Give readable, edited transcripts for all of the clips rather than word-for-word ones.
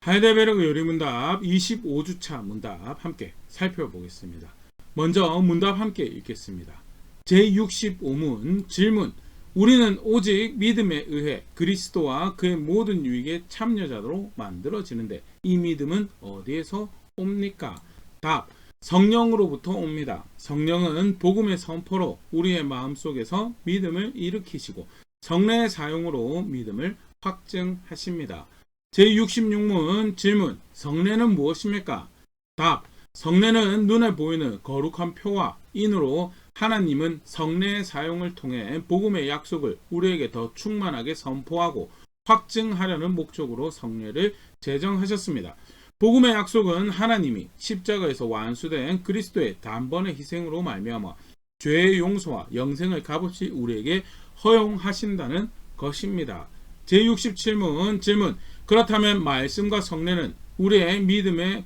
하이델베르그 요리문답 25주차 문답 함께 살펴보겠습니다. 먼저 문답 함께 읽겠습니다. 제65문 질문. 우리는 오직 믿음에 의해 그리스도와 그의 모든 유익에 참여자로 만들어지는데 이 믿음은 어디에서 옵니까? 답. 성령으로부터 옵니다. 성령은 복음의 선포로 우리의 마음속에서 믿음을 일으키시고 성령의 사용으로 믿음을 확증하십니다. 제66문 질문. 성례는 무엇입니까? 답. 성례는 눈에 보이는 거룩한 표와 인으로 하나님은 성례의 사용을 통해 복음의 약속을 우리에게 더 충만하게 선포하고 확증하려는 목적으로 성례를 제정하셨습니다. 복음의 약속은 하나님이 십자가에서 완수된 그리스도의 단번의 희생으로 말미암아 죄의 용서와 영생을 값없이 우리에게 허용하신다는 것입니다. 제67문 질문. 그렇다면 말씀과 성례는 우리의 믿음을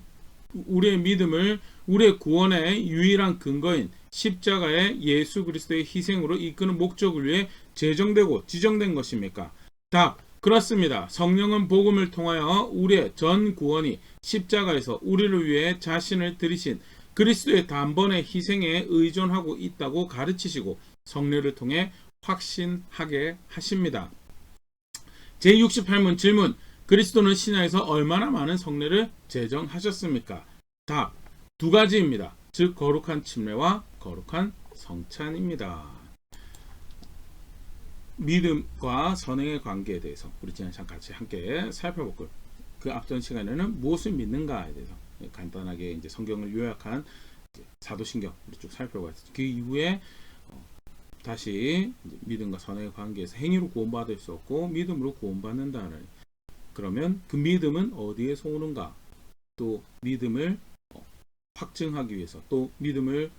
우리의 구원의 유일한 근거인 십자가의 예수 그리스도의 희생으로 이끄는 목적을 위해 제정되고 지정된 것입니까? 답. 그렇습니다. 성령은 복음을 통하여 우리의 전 구원이 십자가에서 우리를 위해 자신을 들이신 그리스도의 단번의 희생에 의존하고 있다고 가르치시고 성례를 통해 확신하게 하십니다. 제68문 질문. 그리스도는 신약에서 얼마나 많은 성례를 제정하셨습니까? 답. 두 가지입니다. 즉 거룩한 침례와 거룩한 성찬입니다. 믿음과 선행의 관계에 대해서 우리 지난 시간 같이 함께 살펴보고 그 앞전 시간에는 무엇을 믿는가에 대해서 간단하게 이제 성경을 요약한 사도신경 우리 쭉 살펴봤습니다. 그 이후에 다시 믿음과 선행의 관계에서 행위로 구원받을 수 없고 믿음으로 구원받는다는, 그러면 그 믿음은 어디에서 오는가, 또 믿음을 확증하기 위해서, 또 믿음을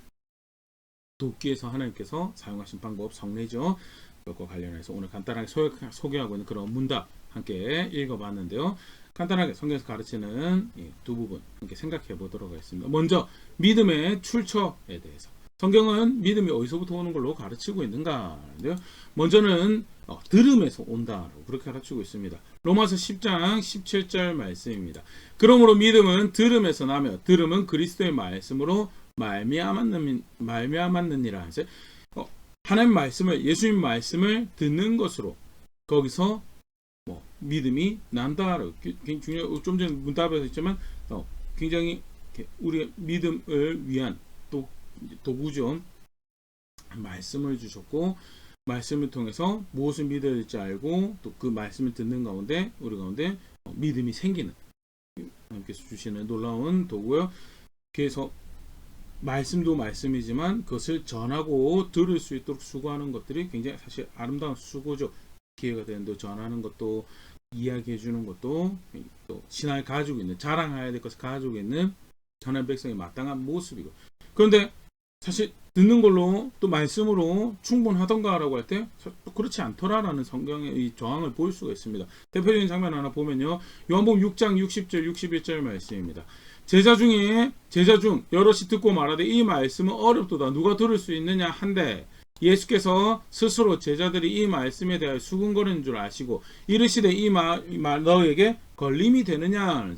돕기 위해서 하나님께서 사용하신 방법 성례죠. 그것과 관련해서 오늘 간단하게 소개하고 있는 그런 문답 함께 읽어봤는데요. 간단하게 성경에서 가르치는 두 부분 함께 생각해 보도록 하겠습니다. 먼저 믿음의 출처에 대해서. 성경은 믿음이 어디서부터 오는 걸로 가르치고 있는가인데요. 먼저는 들음에서 온다라고 그렇게 가르치고 있습니다. 로마서 10장 17절 말씀입니다. 그러므로 믿음은 들음에서 나며 들음은 그리스도의 말씀으로 말미암았느니라. 하나님 말씀을, 예수님 말씀을 듣는 것으로 거기서 믿음이 난다라고. 좀 전에 문답에서 있지만 굉장히 우리 믿음을 위한 또 도구죠. 말씀을 주셨고 말씀을 통해서 무엇을 믿어야 될지 알고 또 그 말씀을 듣는 가운데 우리 가운데 믿음이 생기는 하나님께서 주시는 놀라운 도구요. 그래서 말씀도 말씀이지만 그것을 전하고 들을 수 있도록 수고하는 것들이 굉장히 사실 아름다운 수고죠. 기회가 되는데 전하는 것도, 이야기해 주는 것도, 또 신앙을 가지고 있는, 자랑해야 될 것을 가지고 있는 전한 백성의 마땅한 모습이고. 그런데 사실 듣는 걸로 또 말씀으로 충분하던가라고 할 때 그렇지 않더라라는 성경의 이 저항을 볼 수가 있습니다. 대표적인 장면 하나 보면요. 요한복음 6장 60절 61절 말씀입니다. 제자 중 여럿이 듣고 말하되 이 말씀은 어렵도다 누가 들을 수 있느냐 한데 예수께서 스스로 제자들이 이 말씀에 대하여 수군거리는 줄 아시고 이르시되 이 말 너에게 걸림이 되느냐.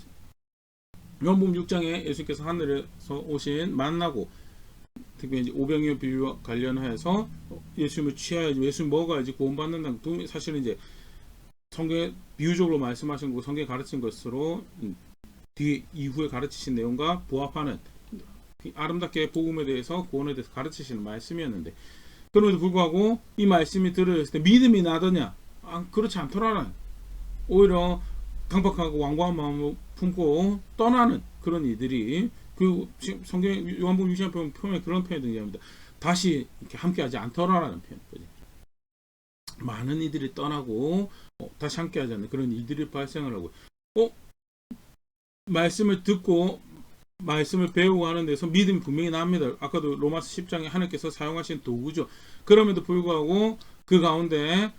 요한복음 6장에 예수께서 하늘에서 오신 만나고 특히 이제 오병이어 비유와 관련해서 예수님을 취하여야지, 예수님 먹어야지 구원받는다는, 사실은 이제 성경에 비유적으로 말씀하신 거고 성경에 가르친 것으로 이후에 가르치신 내용과 부합하는 아름답게 복음에 대해서, 구원에 대해서 가르치시는 말씀이었는데, 그럼에도 불구하고 이 말씀이 들어졌을 때 믿음이 나더냐? 그렇지 않더라는, 오히려 강박하고 완고한 마음을 품고 떠나는 그런 이들이, 그 성경 요한복음 6장 표현에 그런 표현이 등장합니다. 다시 이렇게 함께하지 않더라라는 표현이거든요. 많은 이들이 떠나고 다시 함께하지 않는 그런 이들이 발생을 하고, 말씀을 듣고 말씀을 배우고 하는 데서 믿음이 분명히 납니다. 아까도 로마서 10장에 하나님께서 사용하신 도구죠. 그럼에도 불구하고 그 가운데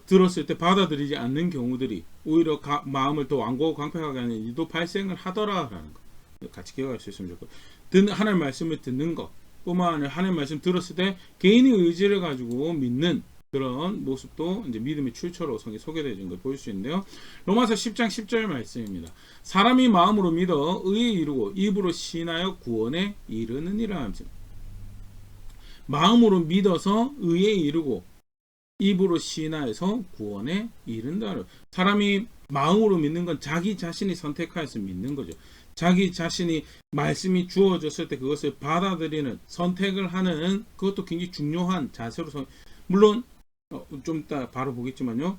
들었을 때 받아들이지 않는 경우들이 오히려 마음을 더 완고하고 강팍하게 하는 일도 발생을 하더라라는 것 같이 기억할 수 있으면 좋겠고, 하나님 말씀을 듣는 것 뿐만 아니라 하나님 말씀 들었을 때 개인의 의지를 가지고 믿는 그런 모습도 이제 믿음의 출처로 성경에 소개되어진 걸 볼 수 있는데요. 로마서 10장 10절 말씀입니다. 사람이 마음으로 믿어 의에 이르고 입으로 시인하여 구원에 이르느니라 하면서, 마음으로 믿어서 의에 이르고 입으로 시인하여서 구원에 이른다. 사람이 마음으로 믿는 건 자기 자신이 선택하여서 믿는 거죠. 자기 자신이 말씀이 주어졌을 때 그것을 받아들이는, 선택을 하는, 그것도 굉장히 중요한 자세로, 물론 좀 이따 바로 보겠지만요,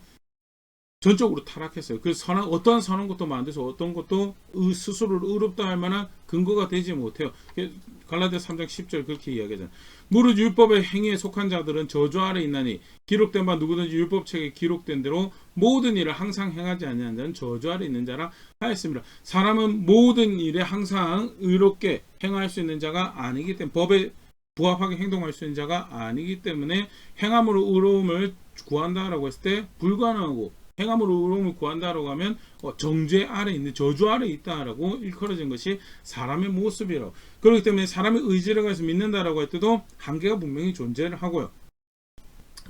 전적으로 타락했어요. 그래서 어떠한 선한 것도 만들어서 어떤 것도 스스로를 의롭다 할 만한 근거가 되지 못해요. 갈라디아 3장 10절 그렇게 이야기하잖아요. 무릇 율법의 행위에 속한 자들은 저주 아래 있나니 기록된 바 누구든지 율법책에 기록된 대로 모든 일을 항상 행하지 아니하는 자는 저주 아래 있는 자라 하였습니다. 사람은 모든 일에 항상 의롭게 행할 수 있는 자가 아니기 때문에, 법에 부합하게 행동할 수 있는 자가 아니기 때문에 행함으로 의로움을 구한다라고 했을 때 불가능하고, 행함으로 의로움을 구한다라고 하면 정죄 아래 있는, 저주 아래 있다라고 일컬어진 것이 사람의 모습이라고. 그렇기 때문에 사람의 의지를 가해서 믿는다라고 할 때도 한계가 분명히 존재를 하고요.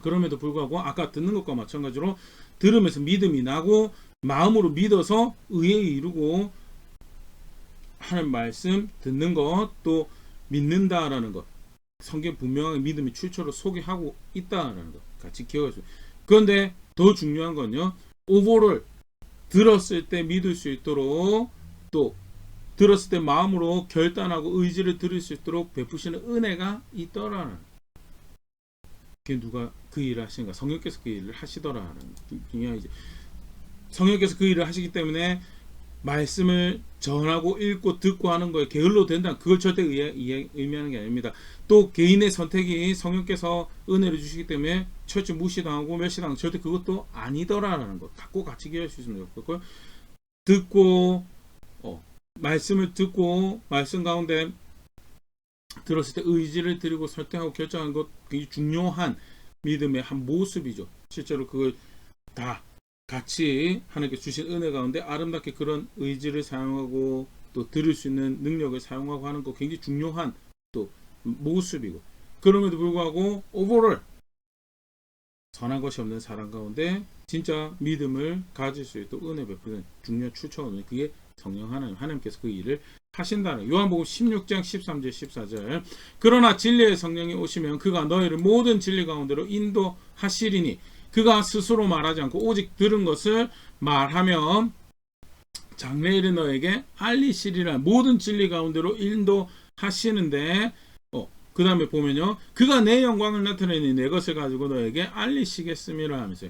그럼에도 불구하고 아까 듣는 것과 마찬가지로 들으면서 믿음이 나고 마음으로 믿어서 의에 이르고 하는 말씀 듣는 것, 또 믿는다라는 것, 성경 분명하게 믿음의 출처로 소개하고 있다라는 것 같이 기억하시죠. 그런데 더 중요한 건요, 오버를 들었을 때 믿을 수 있도록, 또 들었을 때 마음으로 결단하고 의지를 들을 수 있도록 베푸시는 은혜가 있더라는, 그게 누가 그 일을 하시는가? 성령께서 그 일을 하시더라는 중요하죠. 성령께서 그 일을 하시기 때문에 말씀을 전하고 읽고 듣고 하는 거에 게을러 된다, 그걸 절대 의미하는 게 아닙니다. 또 개인의 선택이 성령께서 은혜를 주시기 때문에 철저히 무시당하고 멸시당하고 절대 그것도 아니더라라는 것 갖고 같이 기억할 수 있으면 좋겠고요. 듣고 말씀을 듣고 말씀 가운데 들었을 때 의지를 드리고 설득하고 결정하는 것, 굉장히 중요한 믿음의 한 모습이죠. 실제로 그걸 다 같이 하나님께 주신 은혜 가운데 아름답게 그런 의지를 사용하고 또 들을 수 있는 능력을 사용하고 하는 거 굉장히 중요한 또 모습이고, 그럼에도 불구하고 오버롤 선한 것이 없는 사람 가운데 진짜 믿음을 가질 수 있도록 은혜 베푸는 중요한 출처는 그게 성령 하나님께서 그 일을 하신다는, 요한복음 16장 13절 14절, 그러나 진리의 성령이 오시면 그가 너희를 모든 진리 가운데로 인도하시리니 그가 스스로 말하지 않고 오직 들은 것을 말하면 장래일에 너에게 알리시리라. 모든 진리 가운데로 인도하시는데 그 다음에 보면요, 그가 내 영광을 나타내니 내 것을 가지고 너에게 알리시겠음이라 하면서,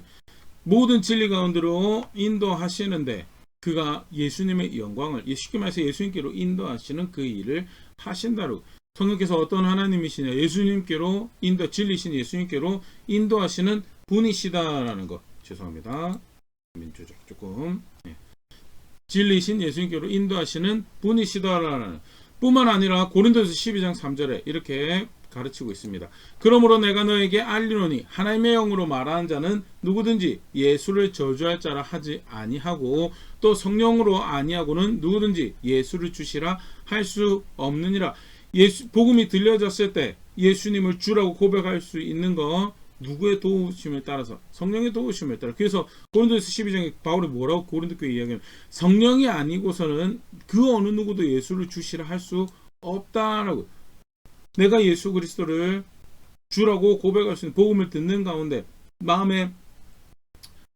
모든 진리 가운데로 인도하시는데 그가 예수님의 영광을, 쉽게 말해서 예수님께로 인도하시는 그 일을 하신다고. 성령께서 어떤 하나님이시냐, 예수님께로 진리신 예수님께로 인도하시는 분이시다라는 것. 죄송합니다. 민주적 조금. 진리신 예수님께로 인도하시는 분이시다라는 뿐만 아니라 고린도서 12장 3절에 이렇게 가르치고 있습니다. 그러므로 내가 너에게 알리노니 하나님의 영으로 말하는 자는 누구든지 예수를 저주할 자라 하지 아니하고 또 성령으로 아니하고는 누구든지 예수를 주시라 할 수 없느니라. 복음이 들려졌을 때 예수님을 주라고 고백할 수 있는 거 누구의 도우심을 따라서? 성령의 도우심을 따라. 그래서 고린도서 12장에 바울이 뭐라고 고린도 교회 이야기하면, 성령이 아니고서는 그 어느 누구도 예수를 주시라 할 수 없다라고. 내가 예수 그리스도를 주라고 고백할 수 있는, 복음을 듣는 가운데 마음에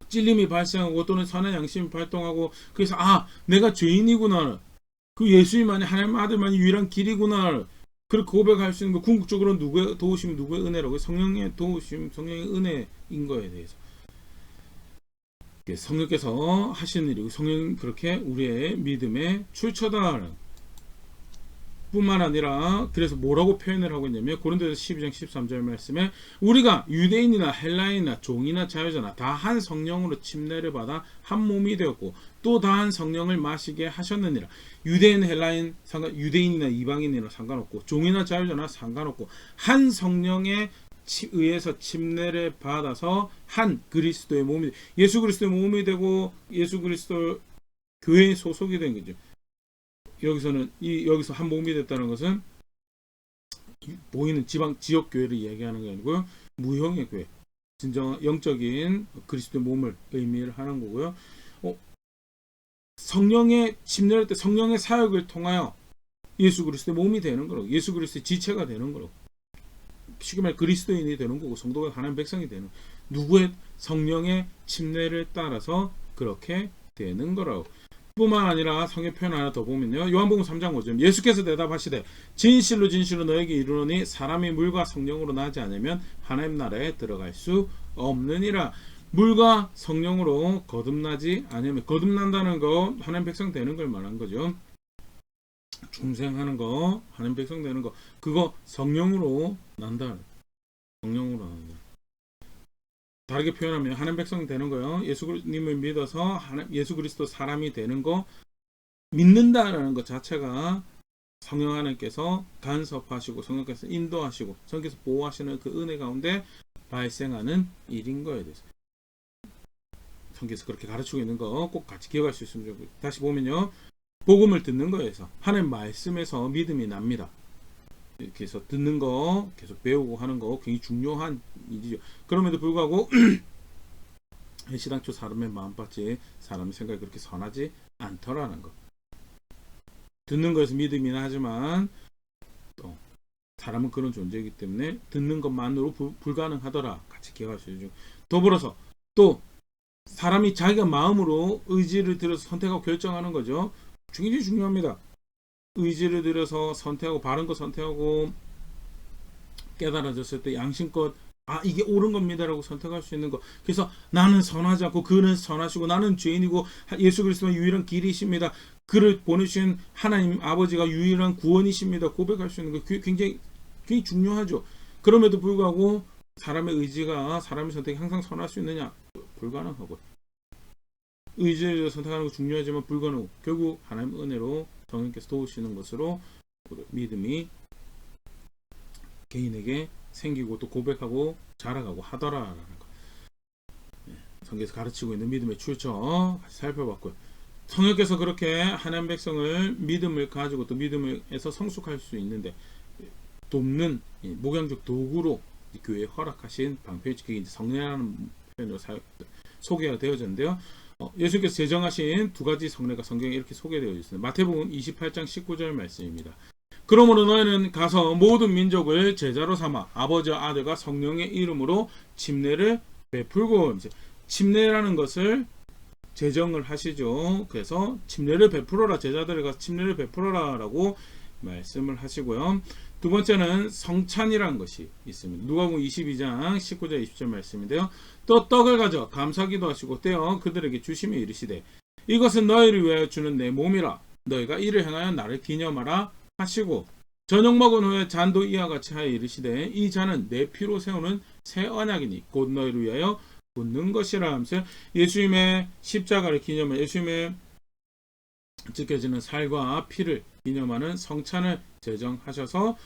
찔림이 발생하고 또는 선한 양심이 발동하고, 그래서 내가 죄인이구나, 그 예수님만이 하나님 아들만이 유일한 길이구나, 그렇게 고백할 수 있는 거, 궁극적으로 누구의 도우심, 누구의 은혜라고? 성령의 도우심, 성령의 은혜인 거에 대해서 성령께서 하시는 일이고, 성령 그렇게 우리의 믿음의 출처다라는 뿐만 아니라, 그래서 뭐라고 표현을 하고 있냐면 고린도서 12장 13절 말씀에 우리가 유대인이나 헬라인이나 종이나 자유자나 다 한 성령으로 침례를 받아 한 몸이 되었고 또 다 한 성령을 마시게 하셨느니라. 유대인 헬라인 유대인이나 이방인이나 상관없고 종이나 자유자나 상관없고 한 성령에 의해서 침례를 받아서 한 그리스도의 몸이, 예수 그리스도의 몸이 되고 예수 그리스도 교회에 소속이 된 거죠. 여기서 한 몸이 됐다는 것은 보이는 지역 교회를 얘기하는 게 아니고요, 무형의 교회, 진정 영적인 그리스도의 몸을 의미를 하는 거고요. 성령의 침례할 때 성령의 사역을 통하여 예수 그리스도의 몸이 되는 거라고, 예수 그리스도의 지체가 되는 거라고, 쉽게 말해 그리스도인이 되는 거고, 성도가 하나님 백성이 되는, 누구의 성령의 침례를 따라서 그렇게 되는 거라고. 뿐만 아니라 성경 표현 하나 더 보면요, 요한복음 3장 5절, 예수께서 대답하시되 진실로 진실로 너에게 이르노니 사람이 물과 성령으로 나지 않으면 하나님 나라에 들어갈 수 없느니라. 물과 성령으로 거듭나지 않으면, 거듭난다는 거 하나님 백성 되는 걸 말한 거죠. 중생하는 거, 하나님 백성 되는 거, 그거 성령으로 난다. 성령으로 난다. 다르게 표현하면 하나님 백성 되는 거요, 예수님을 믿어서 예수 그리스도 사람이 되는 거, 믿는다라는 것 자체가 성령 하나님께서 간섭하시고 성령께서 인도하시고 성령께서 보호하시는 그 은혜 가운데 발생하는 일인 거에 대해서 성경에서 그렇게 가르치고 있는 거 꼭 같이 기억할 수 있으면 좋겠고요. 다시 보면요, 복음을 듣는 거에서 하나님 말씀에서 믿음이 납니다. 이렇게 해서 듣는 거 계속 배우고 하는 거 굉장히 중요한 일이죠. 그럼에도 불구하고 시당초 사람의 마음밭이 사람의 생각이 그렇게 선하지 않더라는 거. 듣는 거에서 믿음이 나지만 또 사람은 그런 존재이기 때문에 듣는 것만으로 불가능하더라. 같이 기억할 수 있죠. 더불어서 또 사람이 자기가 마음으로 의지를 들여서 선택하고 결정하는 거죠. 굉장히 중요합니다. 의지를 들여서 선택하고 바른 거 선택하고 깨달아졌을 때 양심껏 이게 옳은 겁니다라고 선택할 수 있는 거. 그래서 나는 선하지 않고 그는 선하시고 나는 죄인이고 예수 그리스도는 유일한 길이십니다. 그를 보내주신 하나님 아버지가 유일한 구원이십니다. 고백할 수 있는 거 굉장히 중요하죠. 그럼에도 불구하고 사람의 의지가, 사람의 선택이 항상 선할 수 있느냐? 불가능하고, 의지를 선택하는 거 중요하지만 불가능하고, 결국 하나님의 은혜로 성령께서 도우시는 것으로 믿음이 개인에게 생기고 또 고백하고 자라가고 하더라라는 거. 성경에서 가르치고 있는 믿음의 출처 같이 살펴봤고요. 성령께서 그렇게 하나님 백성을 믿음을 가지고 또 믿음에서 성숙할 수 있는데 돕는 목양적 도구로 교회에 허락하신 방편이 그게 성례라는 표현으로 소개가 되어졌는데요. 예수님께서 제정하신 두 가지 성례가 성경에 이렇게 소개되어 있습니다. 마태복음 28장 19절 말씀입니다. 그러므로 너희는 가서 모든 민족을 제자로 삼아 아버지와 아들과 성령의 이름으로 침례를 베풀고, 이제 침례라는 것을 제정을 하시죠. 그래서 침례를 베풀어라, 제자들에 가서 침례를 베풀어라 라고 말씀을 하시고요. 두 번째는 성찬이라는 것이 있습니다. 누가복음 22장 19절 20절 말씀인데요. 또 떡을 가져 감사기도 하시고 떼어 그들에게 주시며 이르시되 이것은 너희를 위하여 주는 내 몸이라. 너희가 이를 행하여 나를 기념하라 하시고, 저녁 먹은 후에 잔도 이와 같이 하여 이르시되 이 잔은 내 피로 세우는 새 언약이니 곧 너희를 위하여 붓는 것이라 하면서 예수님의 십자가를 기념하는, 예수님의 지켜지는 살과 피를 기념하는 성찬을 제정하셔서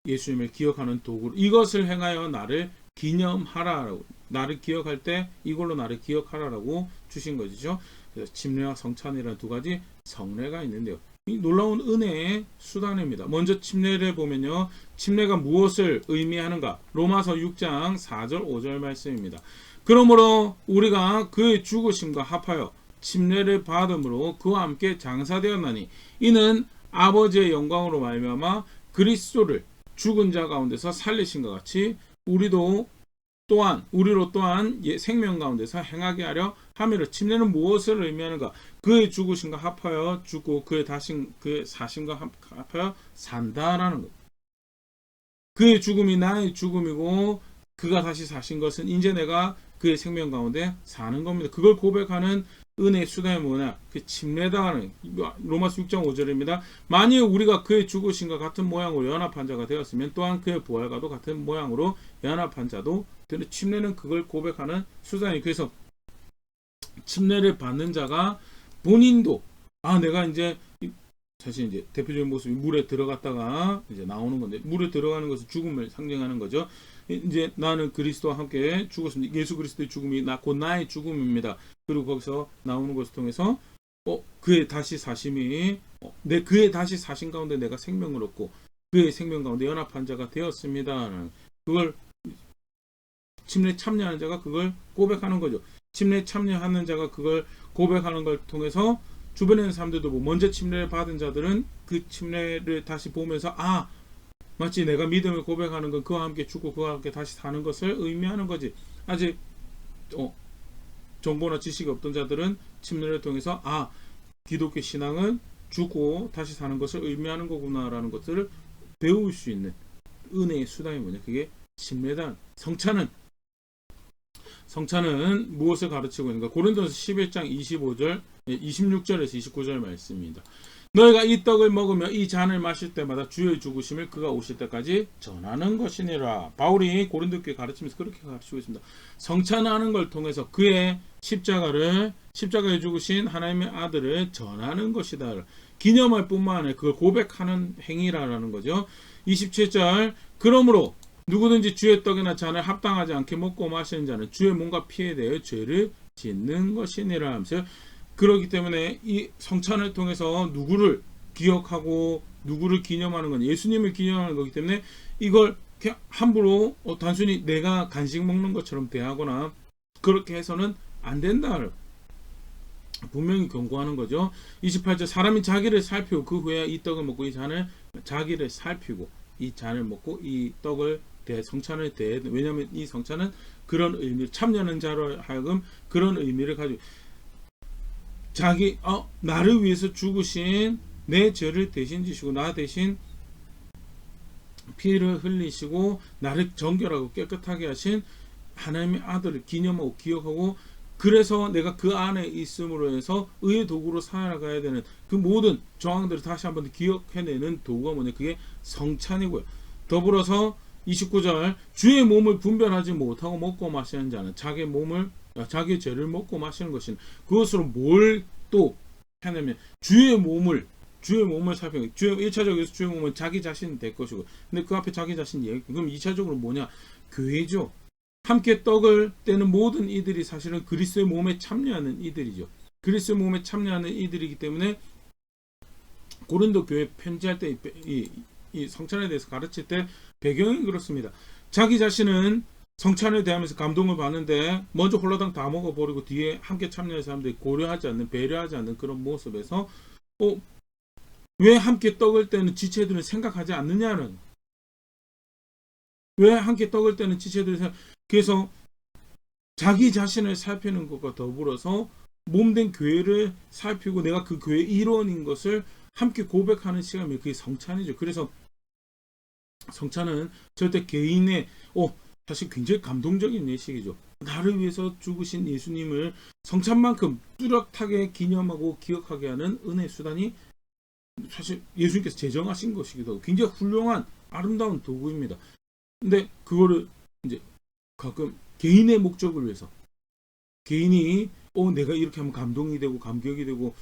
예수님을 기억하는 도구로, 이것을 행하여 나를 기념하라라고, 나를 기억할 때 이걸로 나를 기억하라라고 주신 것이죠. 그래서 침례와 성찬이라는 두 가지 성례가 있는데요. 이 놀라운 은혜의 수단입니다. 먼저 침례를 보면요, 침례가 무엇을 의미하는가? 로마서 6장 4절 5절 말씀입니다. 그러므로 우리가 그의 죽으심과 합하여 침례를 받음으로 그와 함께 장사되었나니 이는 아버지의 영광으로 말미암아 그리스도를 죽은 자 가운데서 살리신 것 같이 우리로 또한 생명 가운데서 행하게 하려 함이라. 침례는 무엇을 의미하는가? 그의 죽으심과 합하여 죽고 그의 사심과 합하여 산다라는 것. 그의 죽음이 나의 죽음이고 그가 다시 사신 것은 이제 내가 그의 생명 가운데 사는 겁니다. 그걸 고백하는 은혜의 수단이 뭐냐? 그 침례다는 로마서 6장 5절입니다. 만일 우리가 그의 죽으심과 같은 모양으로 연합한 자가 되었으면 또한 그의 부활과도 같은 모양으로 연합한 자도 되는, 침례는 그걸 고백하는 수단이. 그래서 침례를 받는 자가 본인도 내가 이제 사실 이제 대표적인 모습이 물에 들어갔다가 이제 나오는 건데, 물에 들어가는 것은 죽음을 상징하는 거죠. 이제 나는 그리스도와 함께 죽었습니다. 예수 그리스도의 죽음이 곧 나의 죽음입니다. 그리고 거기서 나오는 것을 통해서 그의 다시 사심이 그의 다시 사심 가운데 내가 생명을 얻고 그의 생명 가운데 연합한 자가 되었습니다. 그걸 침례 참여하는 자가 그걸 고백하는 거죠. 침례 참여하는 자가 그걸 고백하는 걸 통해서 주변에 있는 사람들도 뭐 먼저 침례를 받은 자들은 그 침례를 다시 보면서 아 마치 내가 믿음을 고백하는 건 그와 함께 죽고 그와 함께 다시 사는 것을 의미하는 거지. 아직 정보나 지식이 없던 자들은 침례를 통해서 아 기독교 신앙은 죽고 다시 사는 것을 의미하는 거구나라는 것들을 배울 수 있는 은혜의 수단이 뭐냐? 그게 침례단. 성찬은 무엇을 가르치고 있는가? 고린도서 11장 26절에서 29절 말씀입니다. 너희가 이 떡을 먹으며 이 잔을 마실 때마다 주의 죽으심을 그가 오실 때까지 전하는 것이니라. 바울이 고린도 교회 가르치면서 그렇게 가르치고 있습니다. 성찬하는 걸 통해서 그의 십자가에 죽으신 하나님의 아들을 전하는 것이다. 기념할 뿐만 아니라 그걸 고백하는 행위라는 거죠. 27절 그러므로 누구든지 주의 떡이나 잔을 합당하지 않게 먹고 마시는 자는 주의 몸과 피에 대해 죄를 짓는 것이니라 하면서 그렇기 때문에 이 성찬을 통해서 누구를 기억하고 누구를 기념하는 건 예수님을 기념하는 거기 때문에 이걸 그냥 함부로 단순히 내가 간식 먹는 것처럼 대하거나 그렇게 해서는 안 된다. 분명히 경고하는 거죠. 28절 사람이 자기를 살피고 그 후에 이 떡을 먹고 이 잔을 자기를 살피고 이 잔을 먹고 이 떡을 성찬을 대해 왜냐하면 이 성찬은 그런 의미 참여하는 자로 하여금 그런 의미를 가지고 자기 나를 위해서 죽으신 내 죄를 대신 지시고 나 대신 피를 흘리시고 나를 정결하고 깨끗하게 하신 하나님의 아들을 기념하고 기억하고 그래서 내가 그 안에 있음으로 해서 의의 도구로 살아가야 되는 그 모든 정황들을 다시 한번 기억해내는 도구가 뭐냐? 그게 성찬이고요. 더불어서 29절 주의 몸을 분별하지 못하고 먹고 마시는 자는 자기 죄를 먹고 마시는 것인 그것으로 뭘 또 하냐면 주의 몸을 살펴요. 1차적으로 주의 몸은 자기 자신이 될 것이고 근데 그 앞에 자기 자신이 얘기 그럼 2차적으로 뭐냐? 교회죠. 함께 떡을 떼는 모든 이들이 사실은 그리스도의 몸에 참여하는 이들이죠. 그리스도의 몸에 참여하는 이들이기 때문에 고린도 교회 편지할 때 이 성찬에 대해서 가르칠 때 배경이 그렇습니다. 자기 자신은 성찬에 대하면서 감동을 받는데 먼저 홀라당 다 먹어버리고 뒤에 함께 참여하는 사람들이 고려하지 않는 배려하지 않는 그런 모습에서 왜 함께 떡을 떼는 지체들은 생각하지 않느냐는 왜 함께 떡을 떼는 지체들이 그래서 자기 자신을 살피는 것과 더불어서 몸된 교회를 살피고 내가 그 교회의 일원인 것을 함께 고백하는 시간이 그게 성찬이죠. 그래서 성찬은 절대 개인의 사실 굉장히 감동적인 예식이죠. 나를 위해서 죽으신 예수님을 성찬만큼 뚜렷하게 기념하고 기억하게 하는 은혜의 수단이 사실 예수님께서 제정하신 것이기도 하고 굉장히 훌륭한 아름다운 도구입니다. 근데 그거를 이제 가끔 개인의 목적을 위해서 개인이 내가 이렇게 하면 감동이 되고 감격이 되고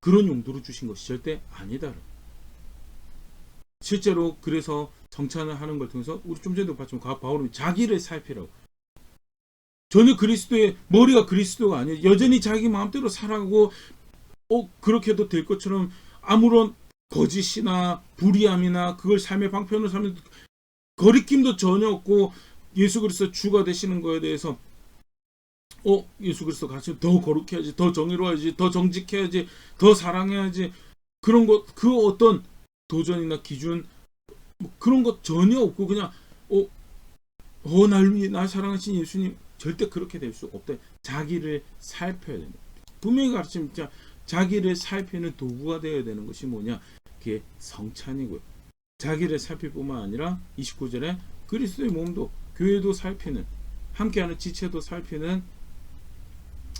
그런 용도로 주신 것이 절대 아니다. 실제로 그래서 성찬을 하는 걸 통해서 우리 좀 전에도 봤지만 바울은 자기를 살피라고 전혀 그리스도의 머리가 그리스도가 아니에요. 여전히 자기 마음대로 살아가고 그렇게 해도 될 것처럼 아무런 거짓이나 불의함이나 그걸 삶의 방편으로 삼는 거리낌도 전혀 없고 예수 그리스도 주가 되시는 거에 대해서 예수 그리스도 같이 더 거룩해 야지 더 정의로워야지 더 정직해야지 더 사랑해야지 그런 것 그 어떤 도전이나 기준 그런 것 전혀 없고 그냥 날 사랑하신 예수님 절대 그렇게 될 수 없대. 자기를 살펴야 된다. 분명히 가르치면 자기를 살피는 도구가 되어야 되는 것이 뭐냐? 그게 성찬이고요. 자기를 살필 뿐만 아니라 29절에 그리스도의 몸도 교회도 살피는 함께하는 지체도 살피는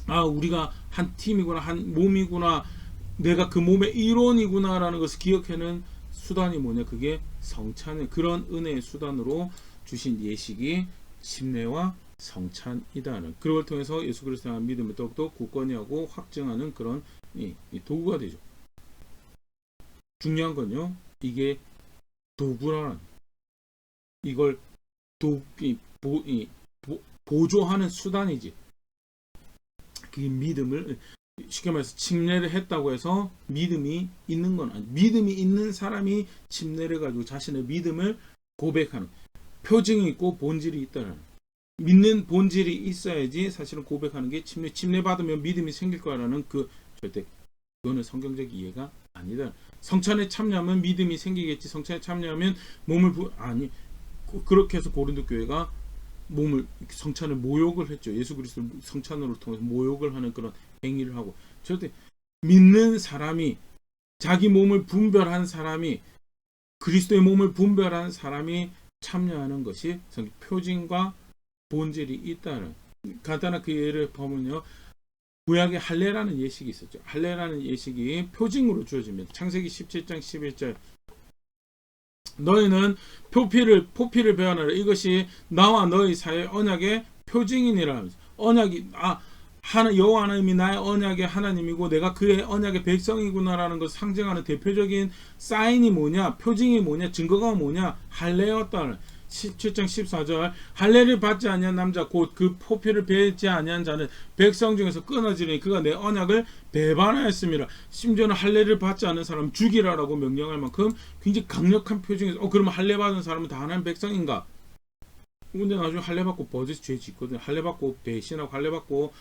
우리가 한 팀이구나 한 몸이구나 내가 그 몸의 일원이구나 라는 것을 기억하는 수단이 뭐냐? 그게 성찬의 그런 은혜의 수단으로 주신 예식이 침례와 성찬이다는 그걸 통해서 예수 그리스도에 대한 믿음을 더욱더 굳건히 하고 확증하는 그런 이 도구가 되죠. 중요한 건요. 이게 도구라는 이걸 보조하는 수단이지. 그게 믿음을 쉽게 말해서 침례를 했다고 해서 믿음이 있는 건 아니에요. 믿음이 있는 사람이 침례를 가지고 자신의 믿음을 고백하는 표징이 있고 본질이 있다는 믿는 본질이 있어야지 사실은 고백하는 게 침례 받으면 믿음이 생길 거라는 그 절대 그거는 성경적 이해가 아니다. 성찬에 참여하면 믿음이 생기겠지. 성찬에 참여하면 아니 그렇게 해서 고린도 교회가 성찬을 모욕을 했죠. 예수 그리스도를 성찬으로 통해서 모욕을 하는 그런 행위를 하고 절대 믿는 사람이 자기 몸을 분별한 사람이 그리스도의 몸을 분별한 사람이 참여하는 것이 표징과 본질이 있다는 간단한 그 예를 보면요. 구약에 할례라는 예식이 있었죠. 할례라는 예식이 표징으로 주어집니다. 창세기 17장 11절 너희는 포피를 베어내라. 이것이 나와 너희 사이의 언약의 표징이니라 하면서 언약이 여호와 하나님이 나의 언약의 하나님이고 내가 그의 언약의 백성이구나라는 것을 상징하는 대표적인 사인이 뭐냐, 표징이 뭐냐, 증거가 뭐냐, 할례였다. 17장 14절 할례를 받지 아니한 남자 곧 그 포피를 베지 아니한 자는 백성 중에서 끊어지니 그가 내 언약을 배반하였습니다. 심지어는 할례를 받지 않은 사람 죽이라라고 명령할 만큼 굉장히 강력한 표징에서 그러면 할례 받은 사람은 다 하나님 백성인가? 근데 나중에 할례 받고 버젓이 죄 짓거든요. 할례 받고 배신하고 할례 받고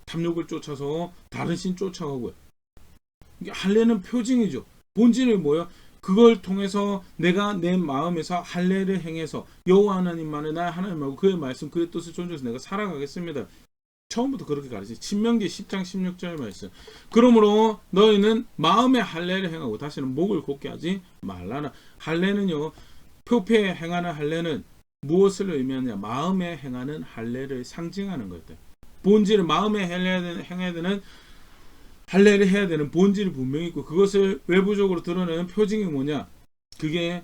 탐욕을 쫓아서 다른 신 쫓아가고요. 이게 할례는 표징이죠. 본질이 뭐예요? 그걸 통해서 내가 내 마음에서 할례를 행해서 여호와 하나님만을 나의 하나님하고 그의 말씀 그의 뜻을 존중해서 내가 살아가겠습니다. 처음부터 그렇게 가르치죠. 신명기 10장 16절 말씀. 그러므로 너희는 마음의 할례를 행하고 다시는 목을 곧게 하지 말라나. 할례는요. 표피에 행하는 할례는 무엇을 의미하느냐? 마음에 행하는 할례를 상징하는 것들. 본질을 마음에 행해야 되는 할례를 해야 되는 본질이 분명히 있고 그것을 외부적으로 드러내는 표징이 뭐냐? 그게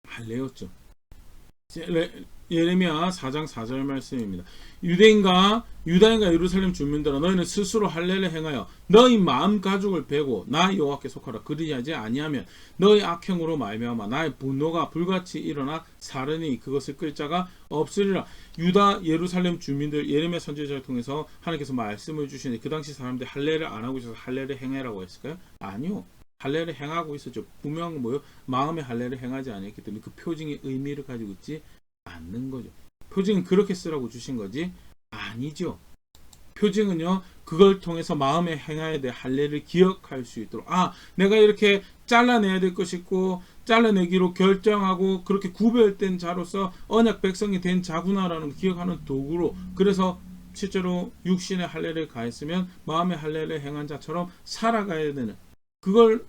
할례였죠. 예레미야 4장 4절 말씀입니다. 유다인과 예루살렘 주민들아 너희는 스스로 할례를 행하여 너희 마음 가죽을 베고 나 여호와께 속하라. 그리하지 아니하면 너희 악행으로 말미암아 나의 분노가 불같이 일어나 사르니 그것을 끌 자가 없으리라. 유다 예루살렘 주민들 예레미야 선지자를 통해서 하나님께서 말씀을 주시는데 그 당시 사람들이 할례를 안 하고 있어서 할례를 행해라고 했을까요? 아니요. 할례를 행하고 있었죠. 분명한 건 뭐예요? 마음의 할례를 행하지 않았기 때문에 그 표징의 의미를 가지고 있지 않는 거죠. 표징은 그렇게 쓰라고 주신 거지 아니죠. 표징은요 그걸 통해서 마음에 행해야 될 할례를 기억할 수 있도록 내가 이렇게 잘라내야 될 것이 있고 잘라내기로 결정하고 그렇게 구별된 자로서 언약 백성이 된 자구나라는 걸 기억하는 도구로 그래서 실제로 육신의 할례를 가했으면 마음의 할례를 행한 자처럼 살아가야 되는 그걸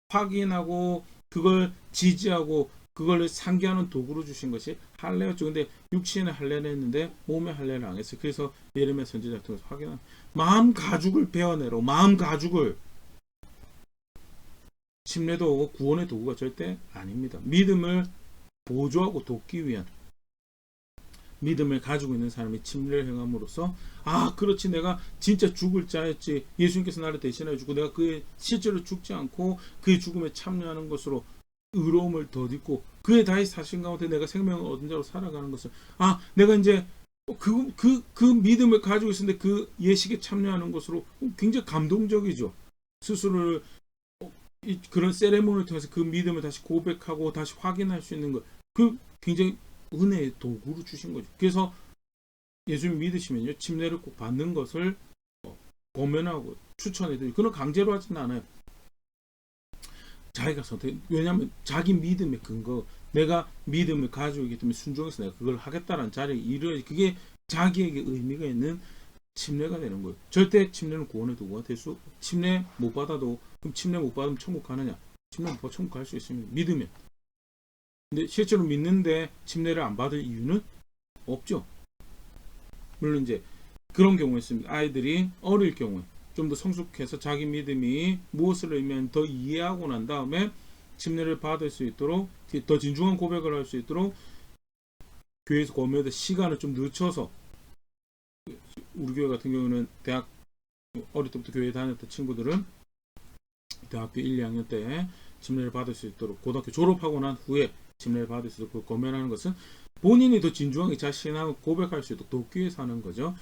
확인하고 그걸 지지하고 그걸 상기하는 도구로 주신 것이 할례였죠. 근데 육신의 할례를 했는데 몸의 할례를 안 했어요. 그래서 예레미야 선지자를 통해서 확인한 마음 가죽을 베어내라. 마음 가죽을 침례도 구원의 도구가 절대 아닙니다. 믿음을 보조하고 돕기 위한 믿음을 가지고 있는 사람이 침례를 행함으로써 그렇지 내가 진짜 죽을 자였지 예수님께서 나를 대신해 주고 내가 그의 실제로 죽지 않고 그의 죽음에 참여하는 것으로 의로움을 덧입고 그의 다시 사신 가운데 내가 생명을 얻은 자로 살아가는 것을 내가 이제 그 믿음을 가지고 있었는데 그 예식에 참여하는 것으로 굉장히 감동적이죠. 스스로를 그런 세레모니를 통해서 그 믿음을 다시 고백하고 다시 확인할 수 있는 것 그 굉장히 은혜의 도구로 주신 거죠. 그래서 예수님 믿으시면요 침례를 꼭 받는 것을 권면하고 추천해드리고 그건 강제로 하지는 않아요. 자기가 선택. 왜냐하면 자기 믿음의 근거 내가 믿음을 가지고 있기 때문에 순종해서 내가 그걸 하겠다는 자리에 이르 그게 자기에게 의미가 있는 침례가 되는 거예요. 절대 침례는 구원의 도구가 될 수 침례 못 받아도 그럼 침례 못 받으면 천국 가느냐? 침례 못 받으면 천국 갈 수 있습니다. 믿으면. 근데 실제로 믿는데 침례를 안 받을 이유는 없죠. 물론 이제 그런 경우가 있습니다. 아이들이 어릴 경우에 좀 더 성숙해서 자기 믿음이 무엇을 의미하는지 더 이해하고 난 다음에 침례를 받을 수 있도록 더 진중한 고백을 할 수 있도록 교회에서 권면할 시간을 좀 늦춰서 우리 교회 같은 경우는 대학 어릴 때부터 교회 다녔던 친구들은 대학교 1, 2학년 때 침례를 받을 수 있도록 고등학교 졸업하고 난 후에 침례를 받을 수 있도록 권면하는 것은 본인이 더 진중하게 자신하고 고백할 수 있도록 돕기 위해서 하는 거죠.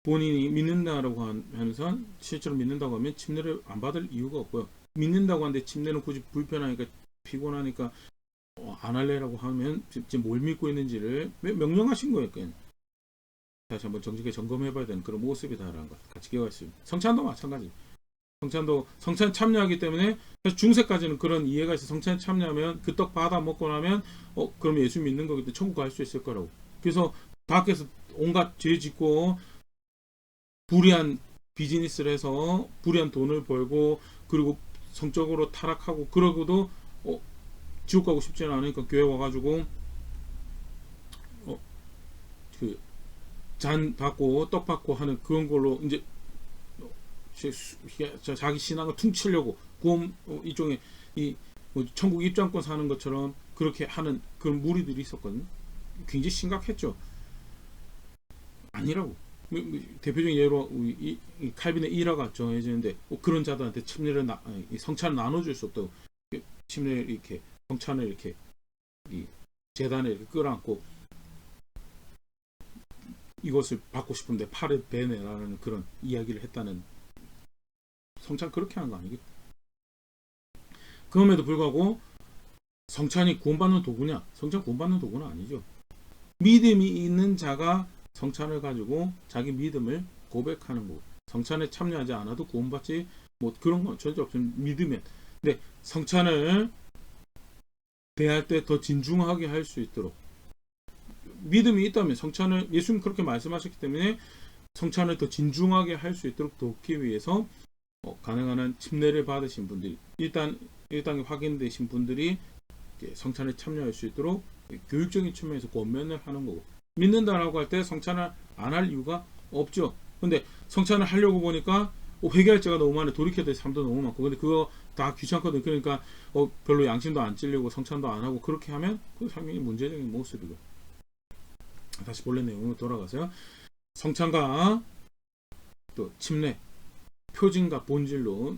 본인이 믿는다라고 하면서 실제로 믿는다고 하면 침례를 안 받을 이유가 없고요. 믿는다고 하는데 침례는 굳이 불편하니까 피곤하니까 안 할래라고 하면 지금 뭘 믿고 있는지를 명령하신 거예요. 그냥. 다시 한번 정직하게 점검해봐야 되는 그런 모습이다라는 것 같이 기억하시면. 성찬도 마찬가지. 성찬도 성찬 참여하기 때문에 사실 중세까지는 그런 이해가 있어. 성찬 참여하면 그 떡 받아 먹고 나면 그럼 예수 믿는 거기 때문에 천국 갈 수 있을 거라고. 그래서 밖에서 온갖 죄 짓고 불의한 비즈니스를 해서 불의한 돈을 벌고 그리고 성적으로 타락하고 그러고도 지옥 가고 싶지는 않으니까 교회 와가지고 그 잔 받고 떡 받고 하는 그런 걸로 이제 자기 신앙을 퉁치려고 구원 이쪽에 천국 입장권 사는 것처럼 그렇게 하는 그런 무리들이 있었거든요. 굉장히 심각했죠. 아니라고. 대표적인 예로 이 칼빈의 일화가 정해지는데 그런 자들한테 침례를 성찬을 나눠줄 수 없다고. 침례를 이렇게 성찬을 이렇게 이 재단에 이렇게 끌어안고 이것을 받고 싶은데 팔을 베내라는 그런 이야기를 했다는. 성찬 그렇게 하는 거 아니겠다. 그럼에도 불구하고 성찬이 구원받는 도구냐? 성찬 구원받는 도구는 아니죠. 믿음이 있는 자가 성찬을 가지고 자기 믿음을 고백하는 거. 성찬에 참여하지 않아도 구원받지 뭐 그런 건 전혀 없으면 믿으면. 근데 성찬을 대할 때 더 진중하게 할 수 있도록 믿음이 있다면 성찬을 예수님 그렇게 말씀하셨기 때문에 성찬을 더 진중하게 할 수 있도록 돕기 위해서 가능한 한 침례를 받으신 분들이 일단 확인되신 분들이 성찬에 참여할 수 있도록 교육적인 측면에서 권면을 하는 거고 믿는다라고 할 때 성찬을 안 할 이유가 없죠. 근데 성찬을 하려고 보니까 회개할 자가 너무 많아 돌이켜야 될 사람도 너무 많고 근데 그거 다 귀찮거든. 그러니까 별로 양심도 안 찔리고 성찬도 안 하고 그렇게 하면 그 상당히 문제적인 모습이고. 다시 본래 내용으로 돌아가서요. 성찬과 또 침례 표징과 본질로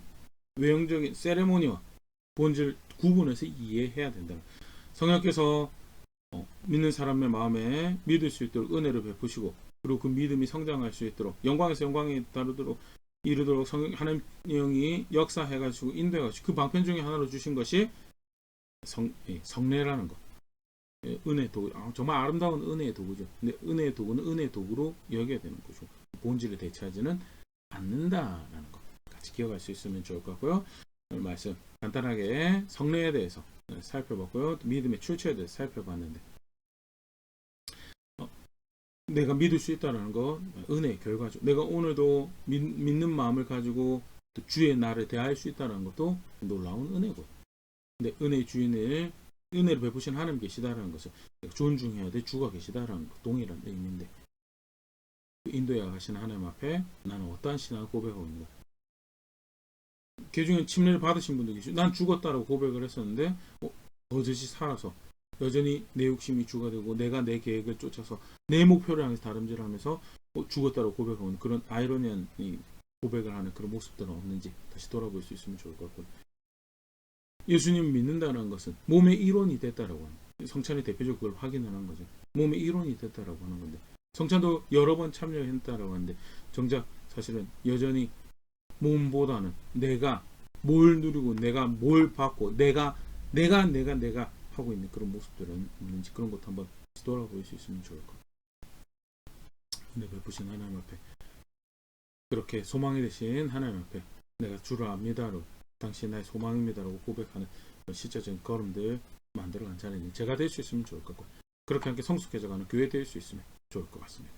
외형적인 세레모니와 본질 구분해서 이해해야 된다. 성령께서 믿는 사람의 마음에 믿을 수 있도록 은혜를 베푸시고 그리고 그 믿음이 성장할 수 있도록 영광에서 영광에 이르도록 하나님 영이 역사해가지고 인도해가지고 그 방편 중에 하나로 주신 것이 성례라는 것. 은혜 도구. 정말 아름다운 은혜의 도구죠. 근데 은혜의 도구는 은혜의 도구로 여겨야 되는 거죠. 본질을 대체하지는 않는다라는 것 같이 기억할 수 있으면 좋을 것 같고요. 오늘 말씀 간단하게 성례에 대해서 살펴봤고요. 믿음의 출처에 대해서 살펴봤는데 내가 믿을 수 있다는 거 은혜의 결과죠. 내가 오늘도 믿는 마음을 가지고 또 주의 나를 대할 수 있다는 것도 놀라운 은혜고. 근데 은혜의 주인을 은혜를 베푸신 하나님 계시다라는 것을 존중해야 돼. 주가 계시다라는 것 동일한 의미인데 인도에 가신 하나님 앞에 나는 어떠한 신앙을 고백하고 있는가. 개중에 침례를 받으신 분도 계시고 난 죽었다라고 고백을 했었는데 버젓이 살아서 여전히 내 욕심이 주가 되고 내가 내 계획을 쫓아서 내 목표를 향해서 다름질하면서 죽었다라고 고백하는 그런 아이러니한 고백을 하는 그런 모습들은 없는지 다시 돌아볼 수 있으면 좋을 것 같고. 예수님을 믿는다는 것은 몸의 일원이 됐다라고 하는 성찬의 대표적으로 그걸 확인을 한 거죠. 몸의 일원이 됐다라고 하는 건데 성찬도 여러 번 참여했다라고 하는데 정작 사실은 여전히 몸보다는 내가 뭘 누리고 내가 뭘 받고 내가 하고 있는 그런 모습들은 있는지 그런 것도 한번 돌아볼 수 있으면 좋을 것 같아요. 근데 베푸신 하나님 앞에 그렇게 소망이 되신 하나님 앞에 내가 주를 압니다로 당신 나의 소망입니다라고 고백하는 실제적인 걸음들 만들어간 자리는 제가 될 수 있으면 좋을 것 같고 그렇게 함께 성숙해져가는 교회 될 수 있으면 좋을 것 같습니다.